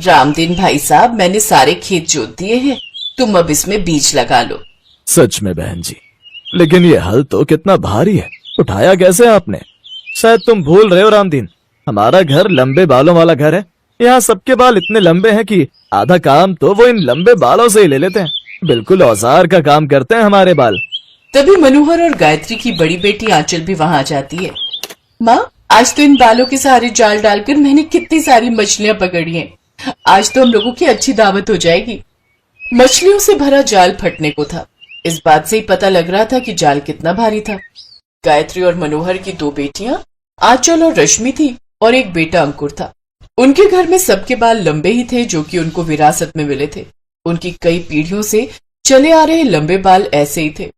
रामदीन भाई साहब, मैंने सारे खेत जोत दिए हैं, तुम अब इसमें बीज लगा लो। सच में बहन जी, लेकिन ये हल तो कितना भारी है, उठाया कैसे आपने? शायद तुम भूल रहे हो रामदीन, हमारा घर लंबे बालों वाला घर है। यहाँ सबके बाल इतने लंबे हैं कि आधा काम तो वो इन लंबे बालों से ही ले लेते हैं। बिल्कुल औजार का काम करते हैं हमारे बाल। तभी मनोहर और गायत्री की बड़ी बेटी आंचल भी वहां आ जाती है। माँ, आज तो इन बालों के सहारे जाल डालकर मैंने कितनी सारी मछलियां पकड़ी हैं। आज तो हम लोगों की अच्छी दावत हो जाएगी। मछलियों से भरा जाल फटने को था। इस बात से ही पता लग रहा था कि जाल कितना भारी था। गायत्री और मनोहर की दो बेटियां आंचल और रश्मि थी और एक बेटा अंकुर था। उनके घर में सबके बाल लंबे ही थे, जो कि उनको विरासत में मिले थे। उनकी कई पीढ़ियों से चले आ रहे लंबे बाल ऐसे ही थे।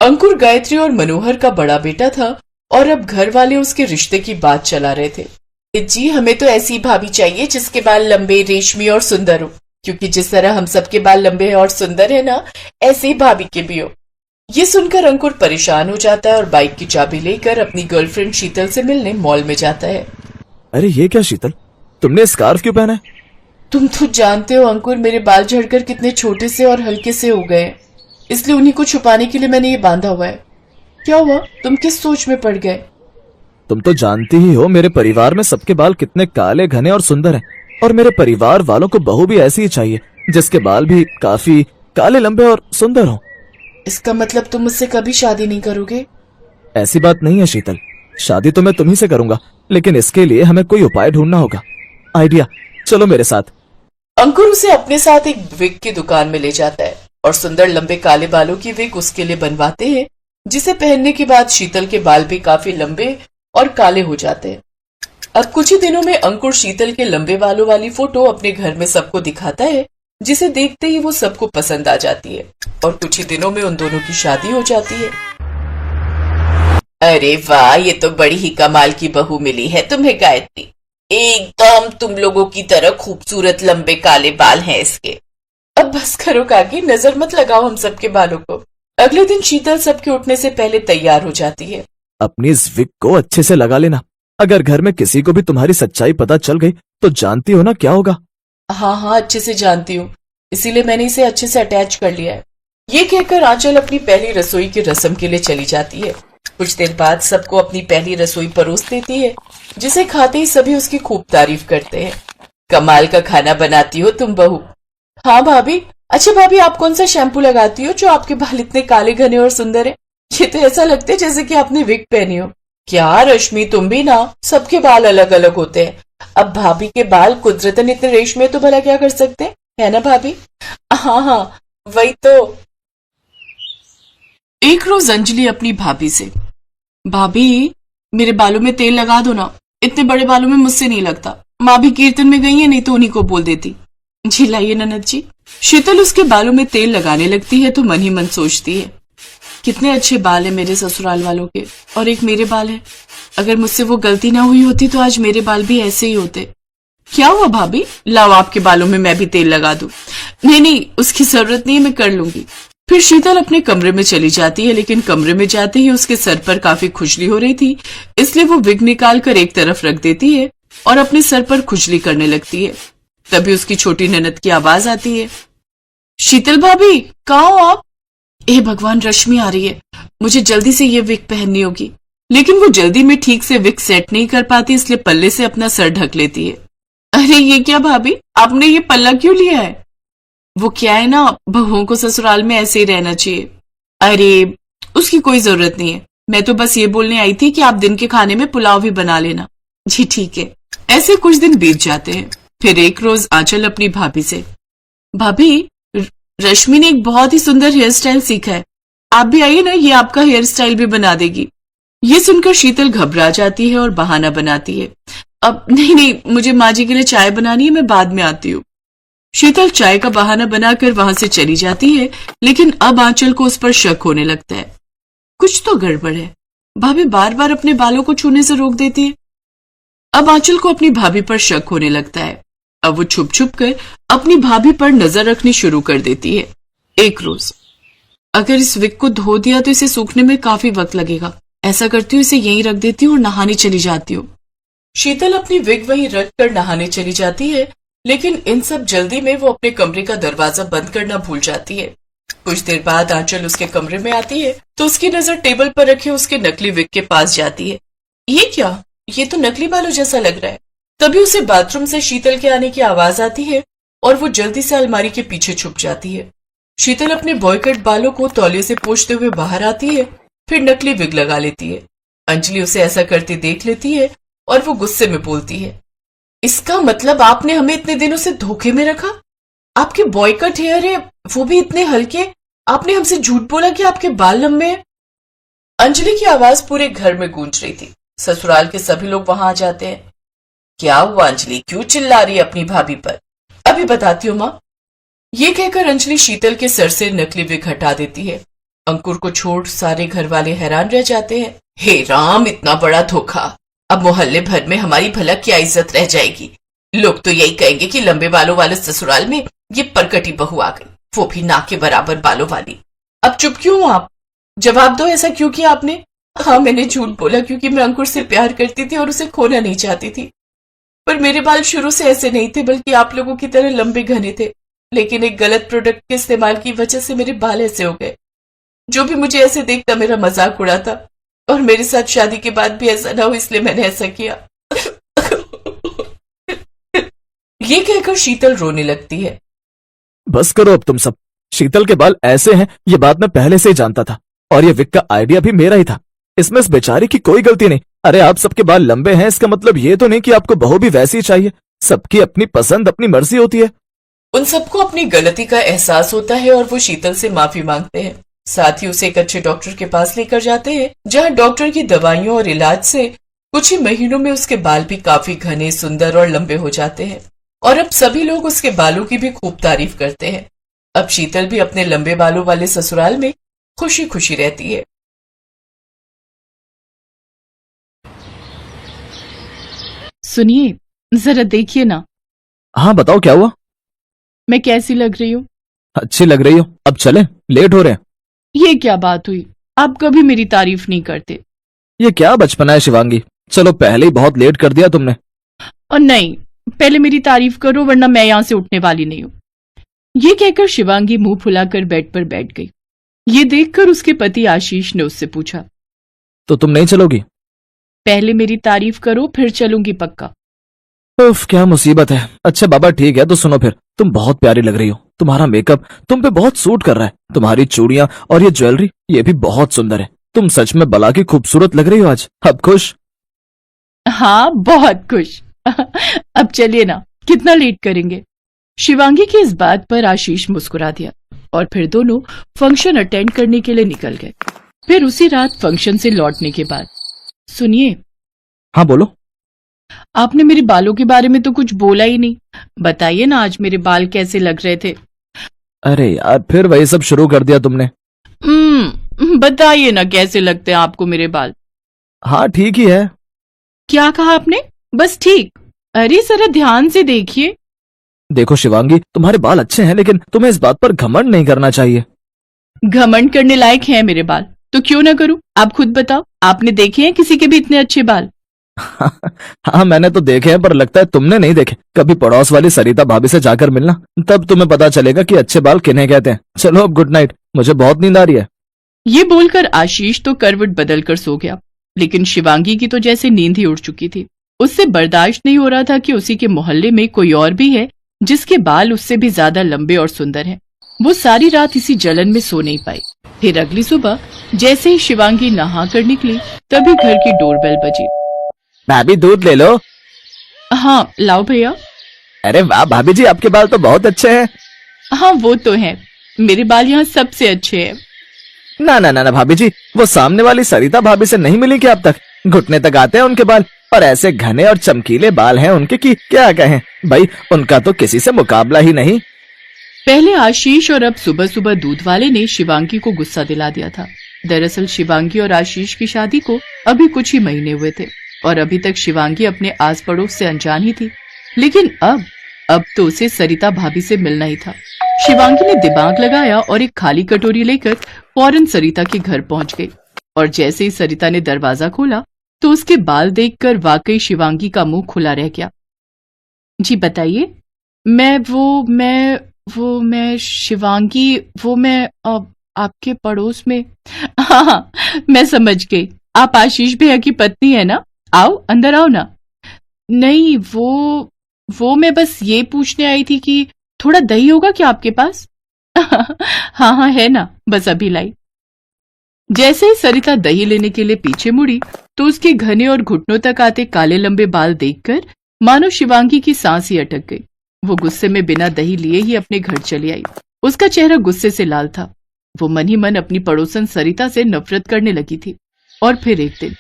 अंकुर गायत्री और मनोहर का बड़ा बेटा था और अब घर वाले उसके रिश्ते की बात चला रहे थे। जी, हमें तो ऐसी भाभी चाहिए जिसके बाल लंबे, रेशमी और सुंदर हो, क्योंकि जिस तरह हम सबके बाल लंबे और सुंदर है ना, ऐसे ही भाभी के भी हो। ये सुनकर अंकुर परेशान हो जाता है और बाइक की चाबी लेकर अपनी गर्लफ्रेंड शीतल से मिलने मॉल में जाता है। अरे ये क्या शीतल, तुमने स्कार्फ क्यों पहना है? तुम तो जानते हो अंकुर, मेरे बाल झड़कर कितने छोटे से और हल्के से हो गए, इसलिए उन्हीं को छुपाने के लिए मैंने ये बांधा हुआ है। क्या हुआ, तुम किस सोच में पड़ गए? तुम तो जानती ही हो मेरे परिवार में सबके बाल कितने काले, घने और सुंदर हैं, और मेरे परिवार वालों को बहू भी ऐसी ही चाहिए जिसके बाल भी काफी काले, लंबे और सुंदर हों। इसका मतलब तुम मुझसे कभी शादी नहीं करोगे? ऐसी बात नहीं है शीतल, शादी तो मैं तुम्ही से करूंगा, लेकिन इसके लिए हमें कोई उपाय ढूंढना होगा। आइडिया, चलो मेरे साथ। अंकुर उसे अपने साथ एक विग की दुकान में ले जाता है और सुंदर लंबे काले बालों की विग उसके लिए बनवाते हैं, जिसे पहनने के बाद शीतल के बाल भी काफी लंबे और काले हो जाते हैं। अब कुछ ही दिनों में अंकुर शीतल के लंबे बालों वाली फोटो अपने घर में सबको दिखाता है, जिसे देखते ही वो सबको पसंद आ जाती है और कुछ ही दिनों में उन दोनों की शादी हो जाती है। अरे वाह, ये तो बड़ी ही कमाल की बहू मिली है तुम्हें गायत्री। एकदम तुम लोगों की तरह खूबसूरत लंबे काले बाल हैं इसके। अब बस करो काकी, नजर मत लगाओ हम सबके बालों को। अगले दिन शीतल सबके उठने से पहले तैयार हो जाती है। अपनी इस विग को अच्छे से लगा लेना, अगर घर में किसी को भी तुम्हारी सच्चाई पता चल गई तो जानती हो ना क्या होगा। हाँ हाँ, अच्छे से जानती हूँ, इसीलिए मैंने इसे अच्छे से अटैच कर लिया है। ये कहकर आंचल अपनी पहली रसोई की रस्म के लिए चली जाती है। कुछ देर बाद सबको अपनी पहली रसोई परोस देती है, जिसे खाते ही सभी उसकी खूब तारीफ करते हैं। कमाल का खाना बनाती हो तुम बहू। हाँ भाभी। अच्छा भाभी, आप कौन सा शैम्पू लगाती हो जो आपके बाल इतने काले, घने और सुंदर है? ये तो ऐसा लगता है जैसे कि आपने विग पहनी हो। क्या रश्मि, तुम भी ना, सबके बाल अलग अलग होते हैं। अब भाभी के बाल कुदरतन इतने रेशमी तो भला क्या कर सकते हैं, है ना भाभी? हाँ हाँ, वही तो। एक रोज अंजलि अपनी भाभी से, भाभी मेरे बालों में तेल लगा दो ना, इतने बड़े बालों में मुझसे नहीं लगता। माँ भी कीर्तन में गई है, नहीं तो उन्हीं को बोल देती। जी लाइए ननद जी। शीतल उसके बालों में तेल लगाने लगती है तो मन ही मन सोचती है, कितने अच्छे बाल है मेरे ससुराल वालों के, और एक मेरे बाल है। अगर मुझसे वो गलती ना हुई होती तो आज मेरे बाल भी ऐसे ही होते। क्या हुआ भाभी, लाओ आपके बालों में मैं भी तेल लगा दूं। नहीं नहीं, उसकी जरूरत नहीं है, मैं कर लूंगी। फिर शीतल अपने कमरे में चली जाती है, लेकिन कमरे में जाते ही उसके सर पर काफी खुजली हो रही थी, इसलिए वो विग निकाल कर एक तरफ रख देती है और अपने सर पर खुजली करने लगती है। तभी उसकी छोटी ननद की आवाज आती है, शीतल भाभी कहाँ हो आप? ए भगवान, रश्मि आ रही है, मुझे जल्दी से ये विग पहननी होगी। लेकिन वो जल्दी में ठीक से विग सेट नहीं कर पाती, इसलिए पल्ले से अपना सर ढक लेती है। अरे ये क्या भाभी, आपने ये पल्ला क्यों लिया है? वो क्या है ना, बहुओं को ससुराल में ऐसे ही रहना चाहिए। अरे उसकी कोई जरूरत नहीं है, मैं तो बस ये बोलने आई थी कि आप दिन के खाने में पुलाव भी बना लेना। जी ठीक है। ऐसे कुछ दिन बीत जाते हैं। फिर एक रोज आंचल अपनी भाभी से, भाभी रश्मि ने एक बहुत ही सुंदर हेयर स्टाइल सीखा है, आप भी आइए ना, ये आपका हेयर स्टाइल भी बना देगी। ये सुनकर शीतल घबरा जाती है और बहाना बनाती है, अब नहीं नहीं, मुझे माँ जी के लिए चाय बनानी है, मैं बाद में आती हूँ। शीतल चाय का बहाना बनाकर वहां से चली जाती है, लेकिन अब आंचल को उस पर शक होने लगता है, कुछ तो गड़बड़ है। भाभी बार बार अपने बालों को छूने से रोक देती है। अब आंचल को अपनी भाभी पर शक होने लगता है। अब वो छुप छुप कर अपनी भाभी पर नजर रखनी शुरू कर देती है। एक रोज, अगर इस विग को धो दिया तो इसे सूखने में काफी वक्त लगेगा, ऐसा करती हूँ इसे यहीं रख देती हूँ और नहाने चली जाती हूँ। शीतल अपनी विग वहीं रख कर नहाने चली जाती है लेकिन इन सब जल्दी में वो अपने कमरे का दरवाजा बंद करना भूल जाती है। कुछ देर बाद आंचल उसके कमरे में आती है तो उसकी नजर टेबल पर रखे उसके नकली विग के पास जाती है। ये क्या, ये तो नकली बालों जैसा लग रहा है। तभी उसे बाथरूम से शीतल के आने की आवाज आती है और वो जल्दी से अलमारी के पीछे छुप जाती है। शीतल अपने बॉयकट बालों को तौलिए से पोंछते हुए बाहर आती है, फिर नकली विग लगा लेती है। अंजलि उसे ऐसा करते देख लेती है और वो गुस्से में बोलती है, इसका मतलब आपने हमें इतने दिनों से धोखे में रखा? आपके बॉयकट हेयर है, वो भी इतने हल्के। आपने हमसे झूठ बोला कि आपके बाल लंबे हैं। अंजलि की आवाज पूरे घर में गूंज रही थी। ससुराल के सभी लोग वहां आ जाते हैं। क्या हुआ अंजलि, क्यों चिल्ला रही है अपनी भाभी पर? अभी बताती हूँ मां। ये कहकर अंजलि शीतल के सर से नकली विग हटा देती है। अंकुर को छोड़ सारे घर वाले हैरान रह जाते हैं। हे राम, इतना बड़ा धोखा! अब मोहल्ले भर में हमारी भला क्या इज्जत रह जाएगी? लोग तो यही कहेंगे कि लंबे बालों वाले ससुराल में ये परकटी बहू आ गई, वो भी ना के बराबर बालों वाली। अब चुप क्यों हो आप? जवाब दो, ऐसा क्यों किया आपने? हाँ, मैंने झूठ बोला क्योंकि मैं अंकुर से प्यार करती थी और उसे खोना नहीं चाहती थी। पर मेरे बाल शुरू से ऐसे नहीं थे, बल्कि आप लोगों की तरह लंबे घने थे। लेकिन एक गलत प्रोडक्ट के इस्तेमाल की वजह से मेरे बाल ऐसे हो गए। जो भी मुझे ऐसे देखता मेरा मजाक उड़ाता, और मेरे साथ शादी के बाद भी ऐसा ना हो इसलिए मैंने ऐसा किया। ये कहकर शीतल रोने लगती है। बस करो अब तुम सब। शीतल के बाल ऐसे हैं ये बात मैं पहले से ही जानता था, और ये विग का आइडिया भी मेरा ही था। इसमें इस बेचारी की कोई गलती नहीं। अरे आप सबके बाल लंबे हैं इसका मतलब ये तो नहीं कि आपको बहू भी वैसी ही चाहिए। सबकी अपनी पसंद अपनी मर्जी होती है। उन सबको अपनी गलती का एहसास होता है और वो शीतल से माफी मांगते हैं। साथ ही उसे एक अच्छे डॉक्टर के पास लेकर जाते हैं, जहां डॉक्टर की दवाइयों और इलाज से कुछ ही महीनों में उसके बाल भी काफी घने, सुंदर और लंबे हो जाते हैं। और अब सभी लोग उसके बालों की भी खूब तारीफ करते हैं। अब शीतल भी अपने लंबे बालों वाले ससुराल में खुशी खुशी रहती है। सुनिए, जरा देखिए ना। हाँ बताओ क्या हुआ? मैं कैसी लग रही हूँ? अच्छी लग रही हो। अब चलें, लेट हो रहे हैं। ये क्या बात हुई? आप कभी मेरी तारीफ नहीं करते। ये क्या बचपना है शिवांगी। चलो पहले ही बहुत लेट कर दिया तुमने। और नहीं, पहले मेरी तारीफ करो वरना मैं यहां से उठने वाली नहीं हूं। ये कहकर शिवांगी मुंह फुलाकर बेड पर बैठ गई। ये देखकर उसके पति आशीष ने उससे पूछा, तो तुम नहीं चलोगी? पहले मेरी तारीफ करो फिर चलूंगी पक्का। उफ, क्या मुसीबत है। अच्छा बाबा ठीक है तो सुनो फिर। तुम बहुत प्यारी लग रही हो। तुम्हारा मेकअप तुम पे बहुत सूट कर रहा है। तुम्हारी चूड़ियां और ये ज्वेलरी ये भी बहुत सुंदर है। तुम सच में बला की खूबसूरत लग रही हो आज। अब खुश? हाँ, बहुत खुश। अब चलिए ना, कितना लेट करेंगे? शिवांगी की इस बात पर आशीष मुस्कुरा दिया और फिर दोनों फंक्शन अटेंड करने के लिए निकल गए। फिर उसी रात फंक्शन से लौटने के बाद, सुनिए। हाँ बोलो। आपने मेरे बालों के बारे में तो कुछ बोला ही नहीं। बताइए ना आज मेरे बाल कैसे लग रहे थे? अरे यार फिर वही सब शुरू कर दिया तुमने। बताइए ना कैसे लगते हैं आपको मेरे बाल? हाँ ठीक ही है। क्या कहा आपने? बस ठीक? अरे जरा ध्यान से देखिए। देखो शिवांगी, तुम्हारे बाल अच्छे हैं लेकिन तुम्हें इस बात पर घमंड नहीं करना चाहिए। घमंड करने लायक हैं मेरे बाल, तो क्यों ना करूं? आप खुद बताओ, आपने देखे हैं किसी के भी इतने अच्छे बाल? हाँ मैंने तो देखे हैं, पर लगता है तुमने नहीं देखे। कभी पड़ोस वाली सरिता भाभी से जाकर मिलना, तब तुम्हें पता चलेगा कि अच्छे बाल किन्हें कहते हैं। चलो अब गुड नाइट, मुझे बहुत नींद आ रही है। ये बोलकर आशीष तो करवट बदलकर सो गया, लेकिन शिवांगी की तो जैसे नींद ही उड़ चुकी थी। उससे बर्दाश्त नहीं हो रहा था कि उसी के मोहल्ले में कोई और भी है जिसके बाल उससे भी ज्यादा लंबे और सुंदर हैं। वो सारी रात इसी जलन में सो नहीं पाई। फिर अगली सुबह जैसे ही शिवांगी नहा कर निकली, तभी घर की डोरबेल बजी। भाभी दूध ले लो। हाँ लाओ भैया। अरे वाह भाभी जी, आपके बाल तो बहुत अच्छे हैं। हाँ वो तो है, मेरे बाल यहाँ सबसे अच्छे हैं। ना ना ना ना भाभी जी, वो सामने वाली सरिता भाभी से नहीं मिली क्या अब तक? घुटने तक आते हैं उनके बाल, और ऐसे घने और चमकीले बाल हैं उनके कि क्या कहें। भाई उनका तो किसी से मुकाबला ही नहीं। पहले आशीष और अब सुबह सुबह दूध वाले ने शिवांगी को गुस्सा दिला दिया था। दरअसल शिवांगी और आशीष की शादी को अभी कुछ ही महीने हुए थे और अभी तक शिवांगी अपने आस पड़ोस से अनजान ही थी। लेकिन अब तो उसे सरिता भाभी से मिलना ही था। शिवांगी ने दिमाग लगाया और एक खाली कटोरी लेकर फौरन सरिता के घर पहुंच गई। और जैसे ही सरिता ने दरवाजा खोला तो उसके बाल देखकर वाकई शिवांगी का मुंह खुला रह गया। जी बताइए। मैं शिवांगी, मैं आपके पड़ोस में। हाँ, मैं समझ गई, आप आशीष भैया की पत्नी है ना? आओ, अंदर आओ ना। नहीं, वो मैं बस ये पूछने आई थी कि थोड़ा दही होगा क्या आपके पास? हाँ हाँ, है ना, बस अभी लाई। जैसे ही सरिता दही लेने के लिए पीछे मुड़ी तो उसके घने और घुटनों तक आते काले लंबे बाल देखकर मानो शिवांगी की सांस ही अटक गई। वो गुस्से में बिना दही लिए ही अपने घर चली आई। उसका चेहरा गुस्से से लाल था। वो मन ही मन अपनी पड़ोसन सरिता से नफरत करने लगी थी। और फिर एक दिन,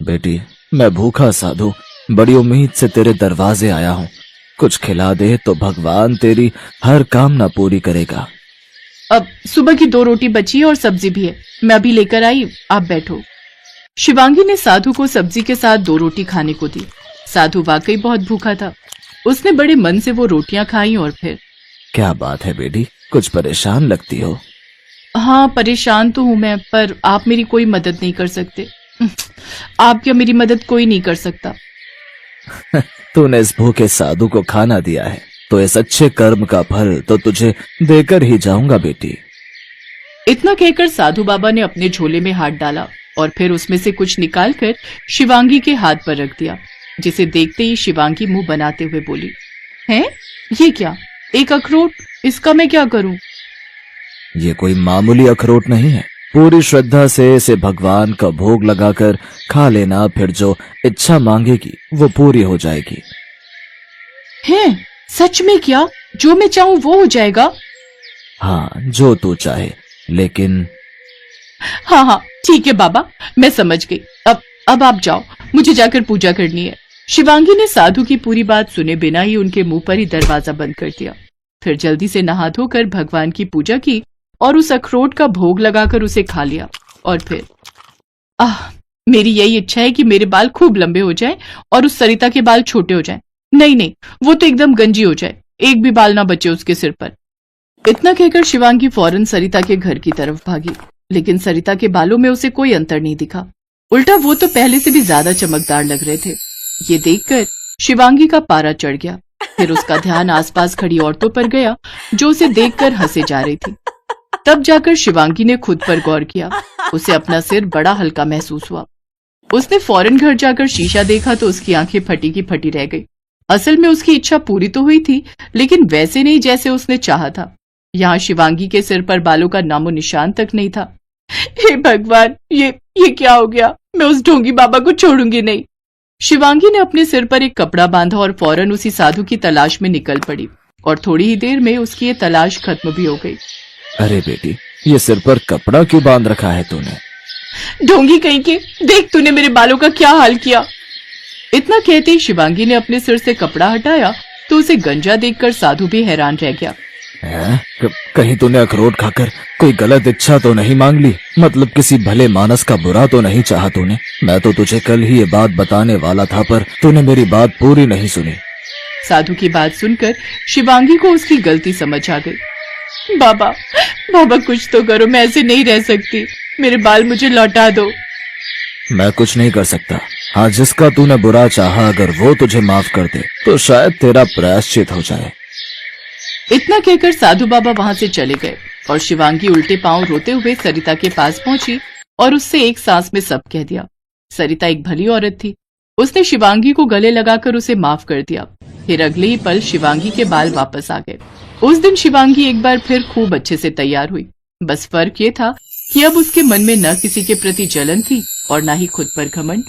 बेटी, मैं भूखा साधु बड़ी उम्मीद से तेरे दरवाजे आया हूँ। कुछ खिला दे तो भगवान तेरी हर कामना पूरी करेगा। अब सुबह की 2 रोटी बची है और सब्जी भी है, मैं अभी लेकर आई, आप बैठो। शिवांगी ने साधु को सब्जी के साथ 2 रोटी खाने को दी। साधु वाकई बहुत भूखा था। उसने बड़े मन से वो रोटियां खाई और फिर, क्या बात है बेटी, कुछ परेशान लगती हो? हाँ, परेशान तो हूं मैं, पर आप मेरी कोई मदद नहीं कर सकते। आप क्या मेरी मदद कोई नहीं कर सकता। तूने इस भूखे साधु को खाना दिया है तो इस अच्छे कर्म का फल तो तुझे देकर ही जाऊंगा बेटी। इतना कहकर साधु बाबा ने अपने झोले में हाथ डाला और फिर उसमें से कुछ निकालकर शिवांगी के हाथ पर रख दिया, जिसे देखते ही शिवांगी मुंह बनाते हुए बोली, हैं? ये क्या? एक अखरोट, इसका मैं क्या करूं? ये कोई मामूली अखरोट नहीं है। पूरी श्रद्धा से इसे भगवान का भोग लगाकर खा लेना, फिर जो इच्छा मांगेगी वो पूरी हो जाएगी। हैं? सच में क्या? जो मैं चाहूं वो हो जाएगा? हाँ, जो तू चाहे, लेकिन हाँ हाँ, ठीक है बाबा, मैं समझ गई। अब आप जाओ, मुझे जाकर पूजा करनी है। शिवांगी ने साधु की पूरी बात सुने बिना ही उनके मुंह पर ही दरवाजा बंद कर दिया। फिर जल्दी से नहा धोकर भगवान की पूजा की और उस अखरोट का भोग लगाकर उसे खा लिया। और फिर, मेरी यही इच्छा है कि मेरे बाल खूब लंबे हो जाएं और उस सरिता के बाल छोटे हो जाएं। नहीं, वो तो एकदम गंजी हो जाए, एक भी बाल ना बचे उसके सिर पर। इतना कहकर शिवांगी फौरन सरिता के घर की तरफ भागी, लेकिन सरिता के बालों में उसे कोई अंतर नहीं दिखा। उल्टा वो तो पहले से भी ज्यादा चमकदार लग रहे थे। ये देखकर शिवांगी का पारा चढ़ गया। फिर उसका ध्यान आसपास खड़ी औरतों पर गया जो उसे देखकर हंसे जा रही थी। तब जाकर शिवांगी ने खुद पर गौर किया। उसे अपना सिर बड़ा हल्का महसूस हुआ। उसने फौरन घर जाकर शीशा देखा तो उसकी आंखें फटी की फटी रह गई। असल में उसकी इच्छा पूरी तो हुई थी, लेकिन वैसे नहीं जैसे उसने चाहा था। यहाँ शिवांगी के सिर पर बालों का नामो निशान तक नहीं था। हे भगवान, ये क्या हो गया? मैं उस ढोंगी बाबा को छोड़ूंगी नहीं। शिवांगी ने अपने सिर पर एक कपड़ा बांधा और फौरन उसी साधु की तलाश में निकल पड़ी और थोड़ी ही देर में उसकी ये तलाश खत्म भी हो गई। अरे बेटी, ये सिर पर कपड़ा क्यों बांध रखा है तूने? ढोंगी कहीं के, देख तूने मेरे बालों का क्या हाल किया। इतना कहते ही शिवांगी ने अपने सिर से कपड़ा हटाया तो उसे गंजा देखकर साधु भी हैरान रह गया। कहीं तूने अखरोट खाकर कोई गलत इच्छा तो नहीं मांग ली? मतलब किसी भले मानस का बुरा तो नहीं चाहा तूने? मैं तो तुझे कल ही ये बात बताने वाला था, पर तूने मेरी बात पूरी नहीं सुनी। साधु की बात सुनकर शिवांगी को उसकी गलती समझ आ गई। बाबा कुछ तो करो, मैं ऐसे नहीं रह सकती। मेरे बाल मुझे लौटा दो। मैं कुछ नहीं कर सकता। हाँ, जिसका तूने बुरा चाहा अगर वो तुझे माफ कर दे तो शायद तेरा प्रायश्चित हो जाए। इतना कहकर साधु बाबा वहां से चले गए और शिवांगी उल्टे पांव रोते हुए सरिता के पास पहुंची और उससे एक सांस में सब कह दिया। सरिता एक भली औरत थी। उसने शिवांगी को गले लगाकर उसे माफ कर दिया। फिर अगले ही पल शिवांगी के बाल वापस आ गए। उस दिन शिवांगी एक बार फिर खूब अच्छे से तैयार हुई। बस फर्क ये था कि अब उसके मन में न किसी के प्रति जलन थी और न ही खुद पर घमंड,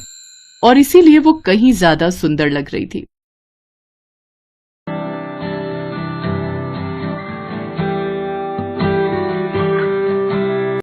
और इसीलिए वो कहीं ज्यादा सुंदर लग रही थी।